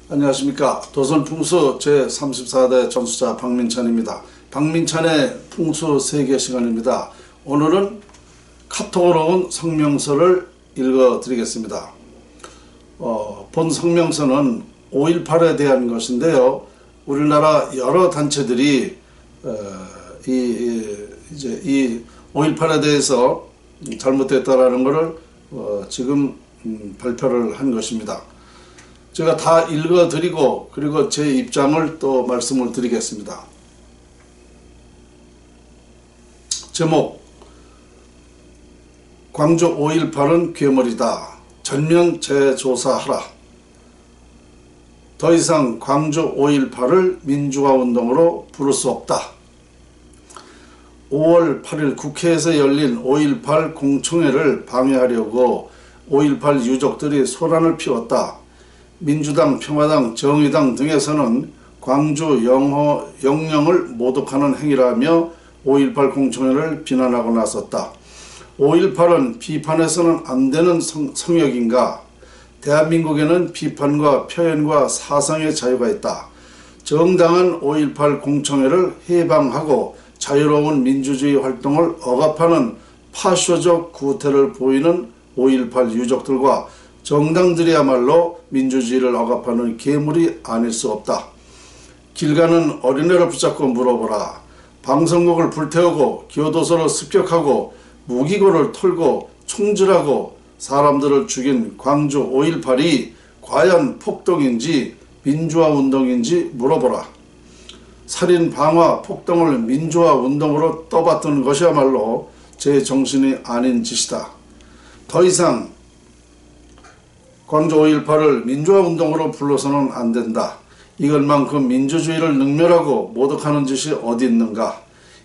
안녕하십니까. 도선풍수 제34대 전수자 박민찬입니다. 박민찬의 풍수 세계 시간입니다. 오늘은 카톡으로 온 성명서를 읽어드리겠습니다. 본 성명서는 5.18에 대한 것인데요. 우리나라 여러 단체들이 이 5.18에 대해서 잘못됐다라는 것을 지금 발표를 한 것입니다. 제가 다 읽어드리고 그리고 제 입장을 또 말씀을 드리겠습니다. 제목: 광주 5.18은 괴물이다. 전면 재조사하라. 더 이상 광주 5.18을 민주화운동으로 부를 수 없다. 5월 8일 국회에서 열린 5.18 공청회를 방해하려고 5.18 유족들이 소란을 피웠다. 민주당, 평화당, 정의당 등에서는 광주 영령을 모독하는 행위라며 5.18 공청회를 비난하고 나섰다. 5.18은 비판해서는 안 되는 성역인가? 대한민국에는 비판과 표현과 사상의 자유가 있다. 정당한 5.18 공청회를 해방하고 자유로운 민주주의 활동을 억압하는 파쇼적 구태를 보이는 5.18 유족들과 정당들이야말로 민주주의를 억압하는 괴물이 아닐 수 없다. 길 가는 어린애를 붙잡고 물어보라. 방송국을 불태우고 교도소를 습격하고 무기고를 털고 총질하고 사람들을 죽인 광주 5.18이 과연 폭동인지 민주화운동인지 물어보라. 살인, 방화, 폭동을 민주화운동으로 떠받드는 것이야말로 제 정신이 아닌 짓이다. 더 이상 광주 5.18을 민주화운동으로 불러서는 안 된다. 이것만큼 민주주의를 능멸하고 모독하는 짓이 어디 있는가.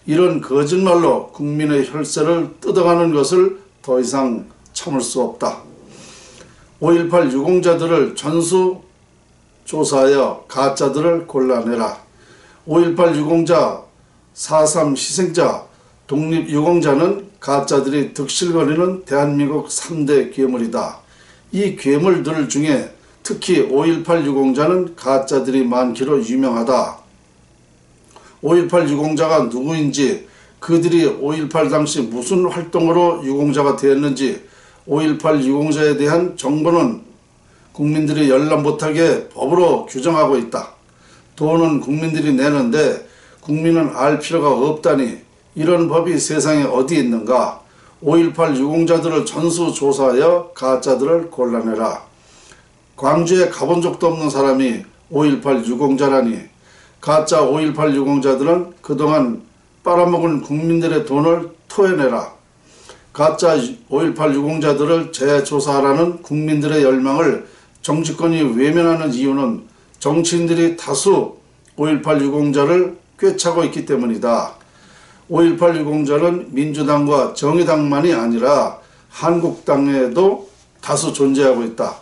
이런 거짓말로 국민의 혈세를 뜯어가는 것을 더 이상 참을 수 없다. 5.18 유공자들을 전수 조사하여 가짜들을 골라내라. 5.18 유공자, 4.3 희생자, 독립유공자는 가짜들이 득실거리는 대한민국 3대 괴물이다. 이 괴물들 중에 특히 5.18 유공자는 가짜들이 많기로 유명하다. 5.18 유공자가 누구인지, 그들이 5.18 당시 무슨 활동으로 유공자가 되었는지, 5.18 유공자에 대한 정보는 국민들이 열람 못하게 법으로 규정하고 있다. 돈은 국민들이 내는데 국민은 알 필요가 없다니 이런 법이 세상에 어디 있는가. 5.18 유공자들을 전수조사하여 가짜들을 골라내라. 광주에 가본 적도 없는 사람이 5.18 유공자라니. 가짜 5.18 유공자들은 그동안 빨아먹은 국민들의 돈을 토해내라. 가짜 5.18 유공자들을 재조사하라는 국민들의 열망을 정치권이 외면하는 이유는 정치인들이 다수 5.18 유공자를 꿰차고 있기 때문이다. 5.18 유공자는 민주당과 정의당만이 아니라 한국당에도 다수 존재하고 있다.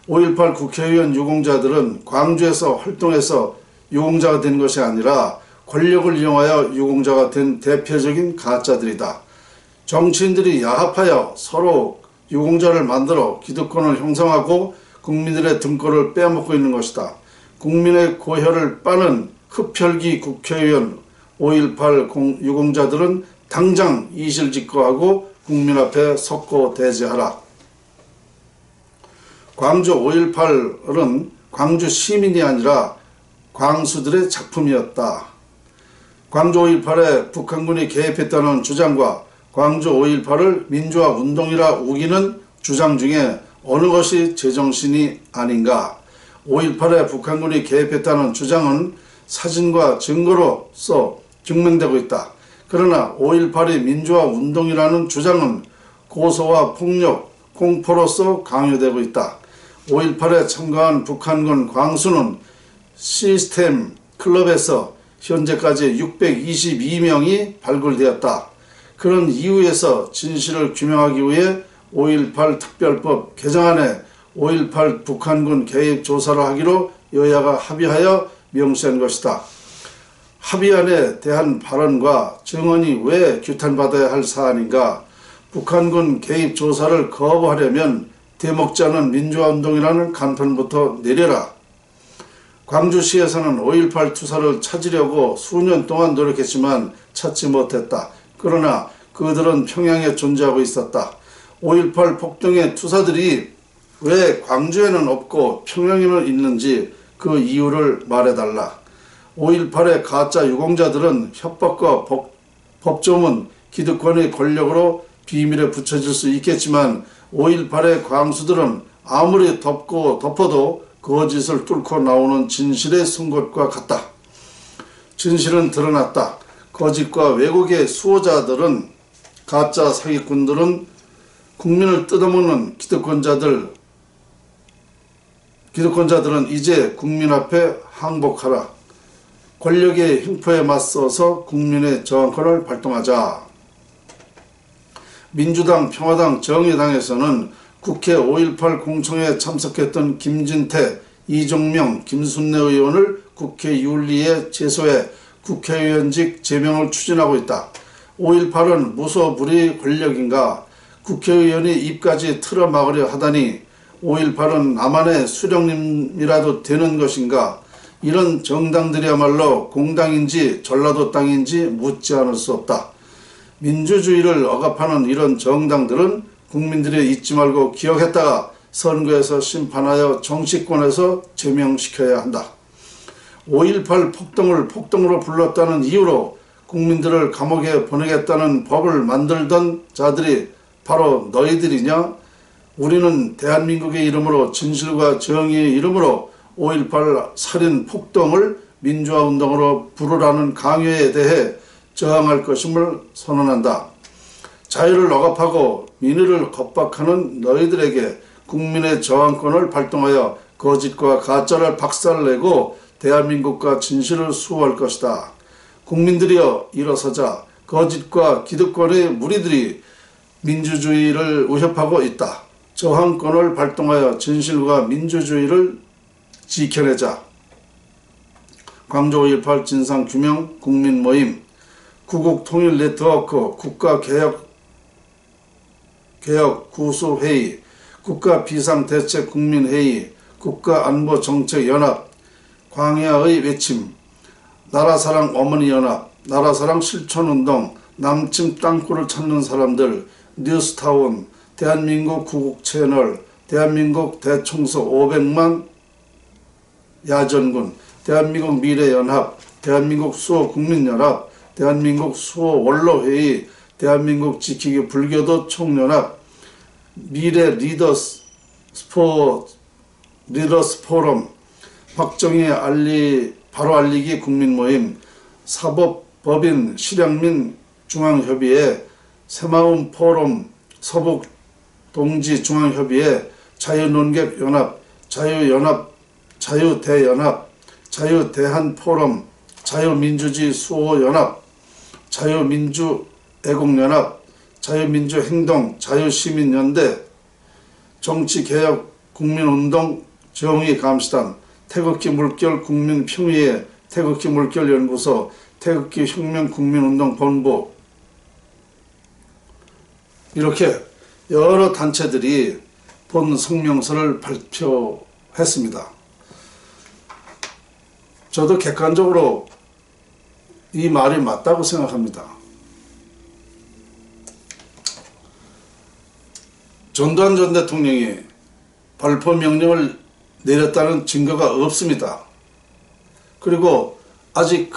5.18 국회의원 유공자들은 광주에서 활동해서 유공자가 된 것이 아니라 권력을 이용하여 유공자가 된 대표적인 가짜들이다. 정치인들이 야합하여 서로 유공자를 만들어 기득권을 형성하고 국민들의 등골을 빼먹고 있는 것이다. 국민의 고혈을 빠는 흡혈귀 국회의원 5.18 유공자들은 당장 이실직고하고 국민 앞에 섰고 대제하라. 광주 5.18은 광주 시민이 아니라 광수들의 작품이었다. 광주 5.18에 북한군이 개입했다는 주장과 광주 5.18을 민주화 운동이라 우기는 주장 중에 어느 것이 제정신이 아닌가. 5.18에 북한군이 개입했다는 주장은 사진과 증거로서 증명되고 있다. 그러나 5.18이 민주화 운동이라는 주장은 고소와 폭력, 공포로서 강요되고 있다. 5.18에 참가한 북한군 광수는 시스템 클럽에서 현재까지 622명이 발굴되었다. 그런 이유에서 진실을 규명하기 위해 5.18 특별법 개정안에 5.18 북한군 개입 조사를 하기로 여야가 합의하여 명시한 것이다. 합의안에 대한 발언과 증언이 왜 규탄받아야 할 사안인가? 북한군 개입 조사를 거부하려면 대먹지 않은 민주화운동이라는 간판부터 내려라. 광주시에서는 5.18 투사를 찾으려고 수년 동안 노력했지만 찾지 못했다. 그러나 그들은 평양에 존재하고 있었다. 5.18 폭동의 투사들이 왜 광주에는 없고 평양에는 있는지 그 이유를 말해달라. 5.18의 가짜 유공자들은 협박과 법조문, 기득권의 권력으로 비밀에 붙여질 수 있겠지만 5.18의 광수들은 아무리 덮어도 거짓을 뚫고 나오는 진실의 송곳과 같다. 진실은 드러났다. 거짓과 왜곡의 수호자들은, 가짜 사기꾼들은 국민을 뜯어먹는 기득권자들은 이제 국민 앞에 항복하라. 권력의 횡포에 맞서서 국민의 저항권을 발동하자. 민주당, 평화당, 정의당에서는 국회 5.18 공청회에 참석했던 김진태, 이종명, 김순례 의원을 국회 윤리에 제소해 국회의원직 제명을 추진하고 있다. 5.18은 무소불위 권력인가? 국회의원이 입까지 틀어막으려 하다니 5.18은 나만의 수령님이라도 되는 것인가? 이런 정당들이야말로 공당인지 전라도 땅인지 묻지 않을 수 없다. 민주주의를 억압하는 이런 정당들은 국민들이 잊지 말고 기억했다가 선거에서 심판하여 정치권에서 제명시켜야 한다. 5.18 폭동을 폭동으로 불렀다는 이유로 국민들을 감옥에 보내겠다는 법을 만들던 자들이 바로 너희들이냐? 우리는 대한민국의 이름으로, 진실과 정의의 이름으로 5.18 살인 폭동을 민주화운동으로 부르라는 강요에 대해 저항할 것임을 선언한다. 자유를 억압하고 민의를 겁박하는 너희들에게 국민의 저항권을 발동하여 거짓과 가짜를 박살내고 대한민국과 진실을 수호할 것이다. 국민들이여 일어서자. 거짓과 기득권의 무리들이 민주주의를 위협하고 있다. 저항권을 발동하여 진실과 민주주의를 지켜내자. 광주 5.18 진상규명 국민모임, 구국통일네트워크, 국가개혁구수회의, 국가비상대책국민회의, 국가안보정책연합, 광야의 외침, 나라사랑 어머니연합, 나라사랑 실천운동, 남침 땅굴을 찾는 사람들, 뉴스타운, 대한민국 구국채널, 대한민국 대청소 500만 야전군, 대한민국 미래연합, 대한민국 수호국민연합, 대한민국 수호원로회의, 대한민국 지키기 불교도 총연합, 미래 리더스 포럼, 박정희 바로 알리기 국민모임, 사법법인 실향민 중앙협의회, 새마음 포럼, 서북동지중앙협의회, 자유논객연합, 자유대연합, 자유대한포럼, 자유민주주의 수호연합, 자유민주애국연합, 자유민주행동, 자유시민연대, 정치개혁 국민운동 정의감시단, 태극기 물결 국민평의회, 태극기 물결연구소, 태극기 혁명 국민운동본부, 이렇게 여러 단체들이 본 성명서를 발표했습니다. 저도 객관적으로 이 말이 맞다고 생각합니다. 전두환 전 대통령이 발포 명령을 내렸다는 증거가 없습니다. 그리고 아직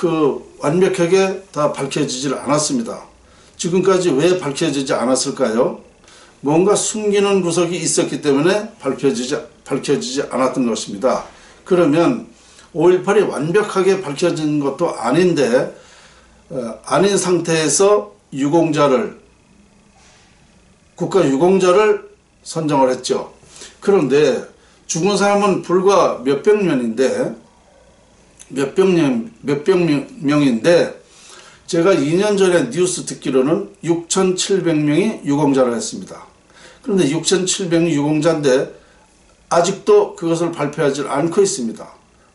완벽하게 다 밝혀지질 않았습니다. 지금까지 왜 밝혀지지 않았을까요? 뭔가 숨기는 구석이 있었기 때문에 밝혀지지 않았던 것입니다. 그러면 5.18이 완벽하게 밝혀진 것도 아닌데, 아닌 상태에서 국가 유공자를 선정을 했죠. 그런데 죽은 사람은 불과 몇백 명인데 제가 2년 전에 뉴스 듣기로는 6,700명이 유공자를 했습니다. 그런데 6,700명이 유공자인데 아직도 그것을 발표하지 않고 있습니다.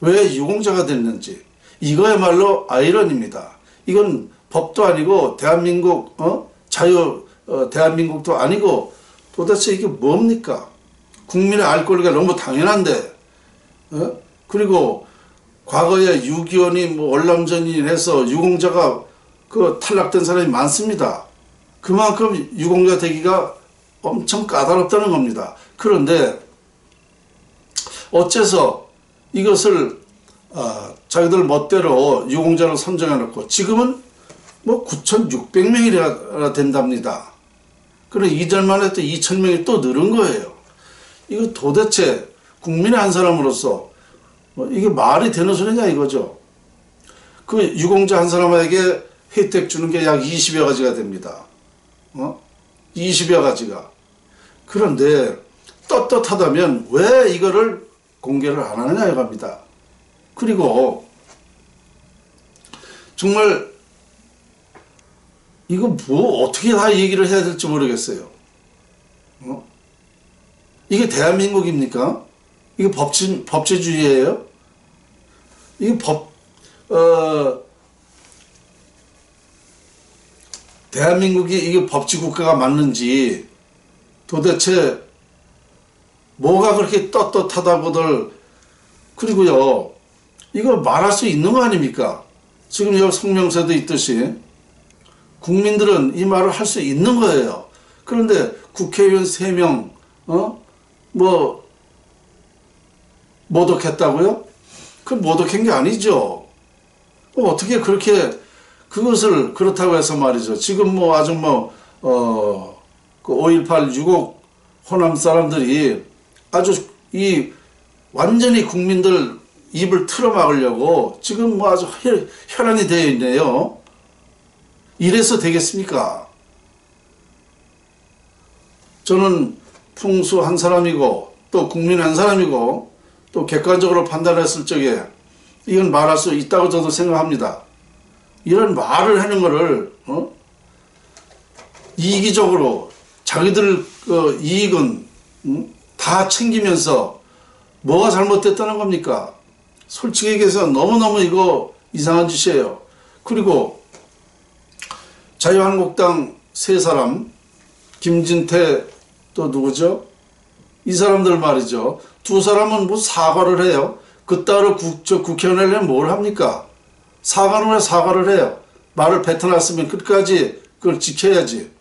왜 유공자가 됐는지, 이거야말로 아이러니입니다. 이건 법도 아니고 대한민국 대한민국도 아니고 도대체 이게 뭡니까? 국민의 알 권리가 너무 당연한데, 그리고 과거에 6.25니 뭐 월남전이 해서 유공자가 그 탈락된 사람이 많습니다. 그만큼 유공자 되기가 엄청 까다롭다는 겁니다. 그런데 어째서 이것을 자기들 멋대로 유공자를 선정해 놓고 지금은 뭐 9,600명이나 된답니다. 그럼 이전만 해도 2,000명이 또 늘은 거예요. 이거 도대체 국민의 한 사람으로서 이게 말이 되는 소리냐 이거죠. 그 유공자 한 사람에게 혜택 주는 게 약 20여 가지가 됩니다. 20여 가지가. 그런데 떳떳하다면 왜 이거를 공개를 안 하느냐 이겁니다. 그리고 정말 이거 뭐 어떻게 다 얘기를 해야 될지 모르겠어요. 이게 대한민국입니까? 이게 법치주의예요? 이게 대한민국이 이게 법치국가가 맞는지 도대체 뭐가 그렇게 떳떳하다고들. 그리고요, 이거 말할 수 있는 거 아닙니까? 지금 여기 성명서도 있듯이 국민들은 이 말을 할 수 있는 거예요. 그런데 국회의원 3명 뭐 모독했다고요? 그 모독한 게 아니죠. 어떻게 그렇게 그것을 그렇다고 해서 말이죠. 지금 뭐 아주 그 5.18 유곡 호남 사람들이 아주 완전히 국민들 입을 틀어막으려고 지금 뭐 아주 혈안이 되어 있네요. 이래서 되겠습니까? 저는 풍수 한 사람이고 또 국민 한 사람이고 또 객관적으로 판단했을 적에 이건 말할 수 있다고 저도 생각합니다. 이런 말을 하는 거를 이기적으로 자기들 그 이익은 다 챙기면서 뭐가 잘못됐다는 겁니까? 솔직히 얘기해서 너무너무 이거 이상한 짓이에요. 그리고 자유한국당 3사람, 김진태 또 누구죠? 이 사람들 말이죠. 2사람은 뭐 사과를 해요. 그따로 국회의원을 뭘 합니까? 사과는 왜 사과를 해요? 말을 뱉어놨으면 끝까지 그걸 지켜야지.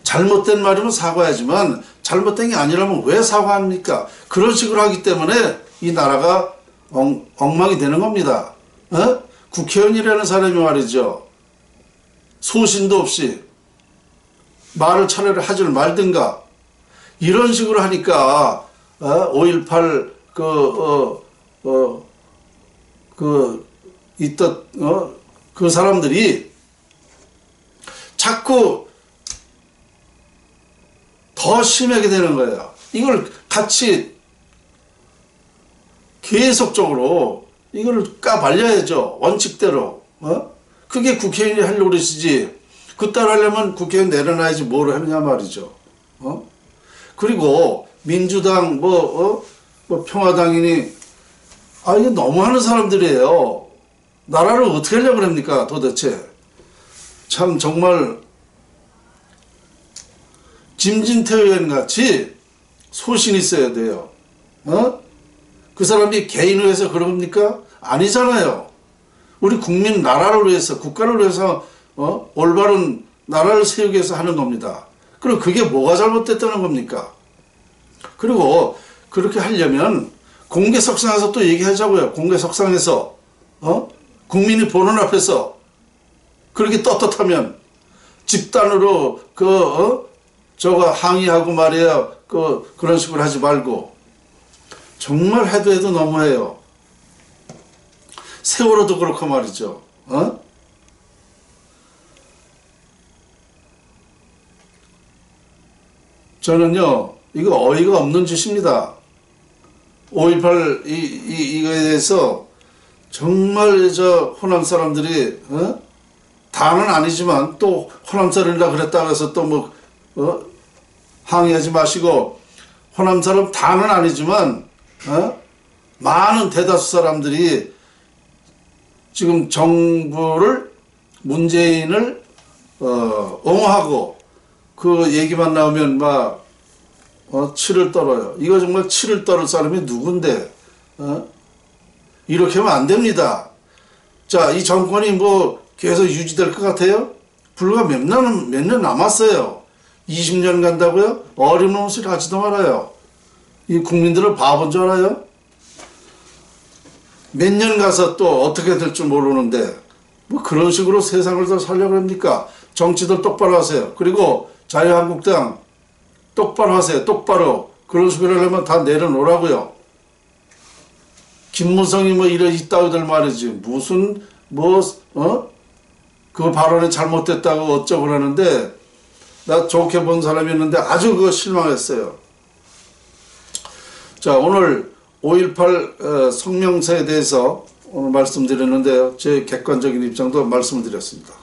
잘못된 말이면 사과하지만 잘못된 게 아니라면 왜 사과합니까? 그런 식으로 하기 때문에 이 나라가 엉망이 되는 겁니다. 국회의원이라는 사람이 말이죠. 소신도 없이 말을 차라리 하지를 말든가 이런 식으로 하니까 5.18 그 사람들이 자꾸 더 심하게 되는 거예요. 이걸 같이 계속적으로 이걸 까발려야죠. 원칙대로. 그게 국회의원이 하려고 그러시지. 그따로 하려면 국회의원 내려놔야지 뭘 하느냐 말이죠. 그리고 민주당 뭐 평화당이니 이거 너무하는 사람들이에요. 나라를 어떻게 하려고 그럽니까 도대체. 참 정말 김진태 의원 같이 소신 있어야 돼요. 그 사람이 개인을 위해서 그럽니까? 아니잖아요. 우리 국민 나라를 위해서 국가를 위해서 올바른 나라를 세우기 위해서 하는 겁니다. 그럼 그게 뭐가 잘못됐다는 겁니까? 그리고 그렇게 하려면 공개석상에서 또 얘기하자고요. 공개석상에서 국민이 보는 앞에서 그렇게 떳떳하면 집단으로 저거 항의하고 말이야 그런 식으로 하지 말고 정말 해도 너무해요. 세월호도 그렇고 말이죠. 저는요 이거 어이가 없는 짓입니다. 5.18 이거에 대해서 정말 저 호남 사람들이 다는 아니지만 또 호남 사람이라 그랬다고 해서 또 항의하지 마시고 호남 사람 다는 아니지만 많은 대다수 사람들이 지금 정부를 문재인을 옹호하고 그 얘기만 나오면 막 치를 떨어요. 이거 정말 치를 떨을 사람이 누군데 이렇게 하면 안 됩니다. 자, 이 정권이 뭐 계속 유지될 것 같아요? 불과 몇 년 남았어요. 20년 간다고요? 어림없는 소리 하지도 말아요. 이 국민들을 바본 줄 알아요? 몇 년 가서 또 어떻게 될 줄 모르는데 뭐 그런 식으로 세상을 더 살려고 합니까? 정치도 똑바로 하세요. 그리고 자유한국당 똑바로 하세요. 똑바로. 그런 식으로 하려면 다 내려놓으라고요. 김무성이 뭐 이런 이따위들 말이지. 무슨 그 발언이 잘못됐다고 어쩌고 그러는데 나 좋게 본 사람이었는데 아주 그거 실망했어요. 자, 오늘 5.18 성명서에 대해서 오늘 말씀드렸는데요. 제 객관적인 입장도 말씀을 드렸습니다.